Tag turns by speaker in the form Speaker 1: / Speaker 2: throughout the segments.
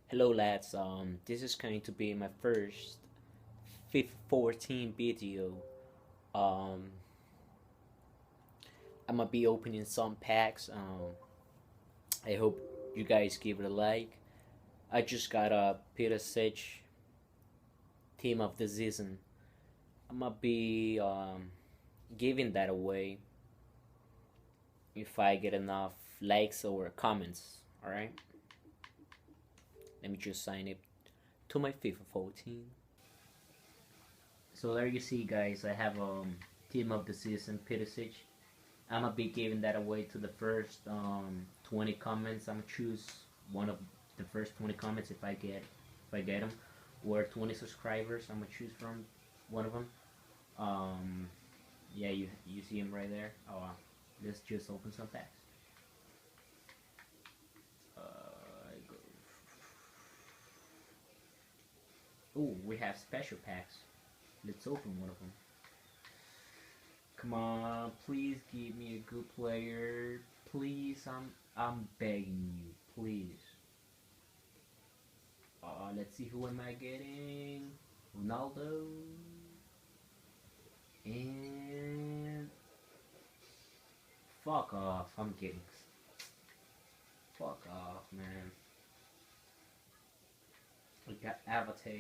Speaker 1: Hello lads, this is going to be my first FIFA 14 video. Um, I'm gonna be opening some packs. I hope you guys give it a like. I just got a Peter Sitch team of the season. I'm gonna be giving that away if I get enough likes or comments. Alright, let me just sign it to my FIFA 14. So there you see, guys, I have team of the season Pidicic. I'm gonna be giving that away to the first 20 comments. I'm gonna choose one of the first 20 comments if I get them, or 20 subscribers. I'm gonna choose from one of them. Um, yeah, you see him right there. Let's just open some packs. Oh, we have special packs. Let's open one of them. Come on, please give me a good player. Please, I'm begging you, please. Let's see, who am I getting? Ronaldo and fuck off. I'm kidding. Fuck off, man. We got Avatar.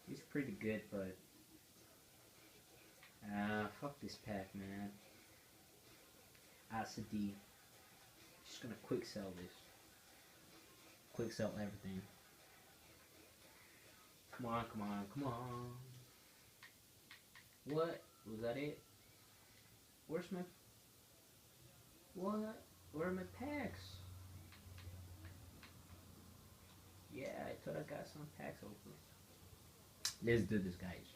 Speaker 1: He's pretty good, but fuck this pack, man. Acid. Just gonna quick sell this. Quick sell everything. Come on, come on, come on. What? Was that it? Where's my... What? Where are my packs? Yeah, I thought I got some packs open. Let's do this, guys.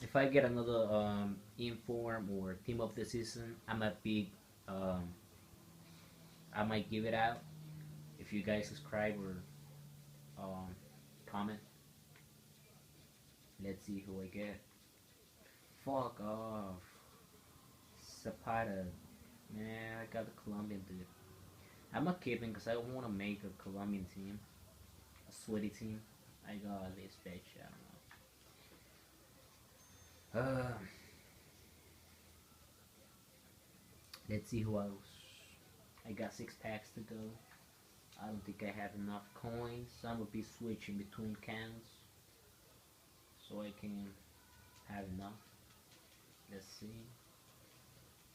Speaker 1: If I get another inform or team of the season, um, I might give it out. If you guys subscribe or comment, let's see who I get. Fuck off, Zapata. Man, I got the Colombian dude. I'm not kidding because I want to make a Colombian team, a sweaty team. I got this bitch. I don't know. Let's see who else. I got 6 packs to go. I don't think I have enough coins. So I'm gonna be switching between cans so I can have enough. Let's see.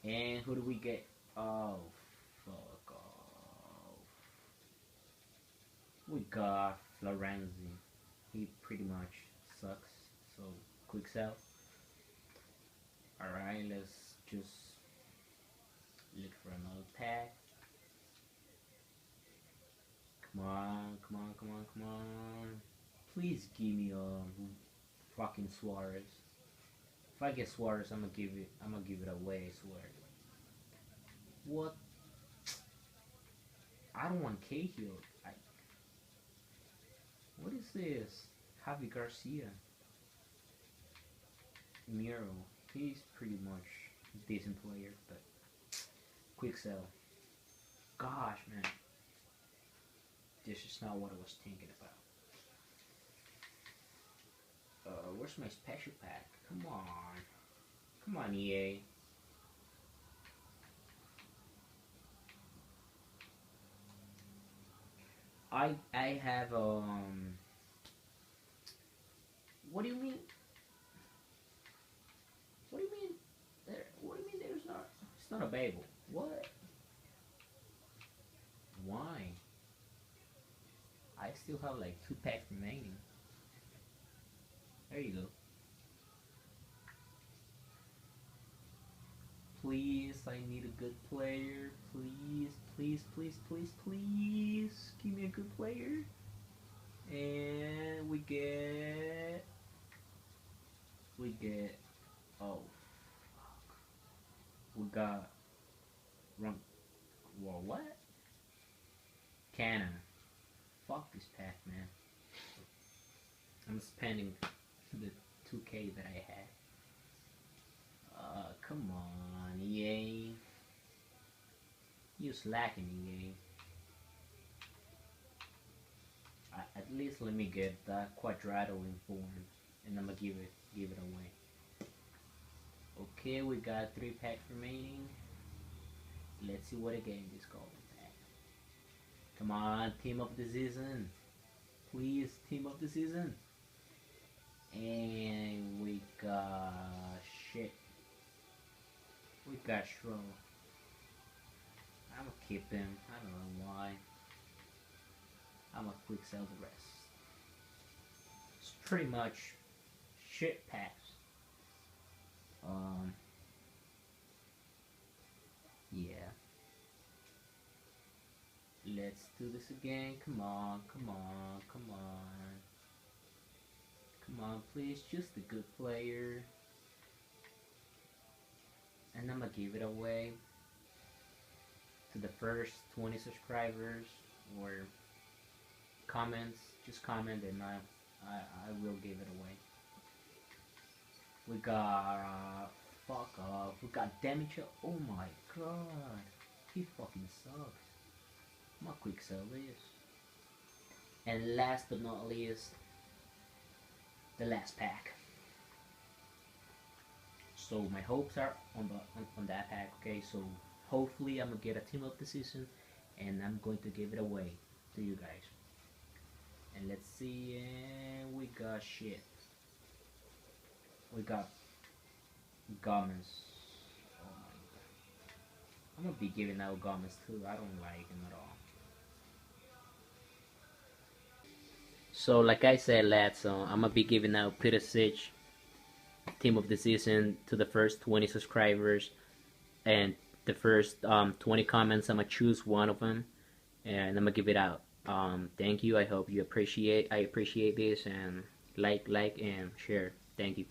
Speaker 1: And who do we get? Oh, fuck off. We got Florenzi. He pretty much sucks. So quick sell. Alright, let's just look for another pack. Come on, come on, come on, come on. Please give me fucking Suarez. If I get Suarez, I'm gonna give it away, I swear. What? I don't want Cahill. What is this? Javi Garcia. Miro. He's pretty much a decent player, but quick sell. Gosh, man. This is not what I was thinking about. Where's my special pack? Come on. Come on, EA. I have what do you mean? What do you mean? What do you mean there's not, it's not available? What? Why? I still have like 2 packs remaining. There you go. Please, I need a good player. Please, please, please, please, please. Give me a good player. And oh, fuck. We got, run, well, what? Cannon. Fuck this pack, man. I'm spending the 2K that I had. Come on, EA. You slacking, EA. At least let me get that Quadrado informed, and I'm gonna give it away. Okay, we got 3 packs remaining. Let's see what again this golden pack. Come on, team of the season. Please, team of the season. And we got shit. We got Shro. I'm gonna keep him. I don't know why. I'm gonna quick sell the rest. It's pretty much shit packs. Yeah. Let's do this again. Come on, come on, come on. Come on, please. Just a good player. And I'm gonna give it away to the first 20 subscribers or comments. Just comment and I will give it away. We got fuck off. We got damage. Oh my god, he fucking sucks. I'm gonna quick sell this. And last but not least, the last pack. So my hopes are on that pack. Okay, so hopefully I'm gonna get a team of the season, and I'm going to give it away to you guys. And let's see, and we got shit. We got Gomez. Oh my god. I'm gonna be giving out Gomez too. I don't like him at all. So like I said, lads, I'm gonna be giving out Perisic team of the season to the first 20 subscribers, and the first 20 comments. I'm gonna choose one of them, and I'm gonna give it out. Thank you. I hope you appreciate. I appreciate this, and like, and share. Thank you.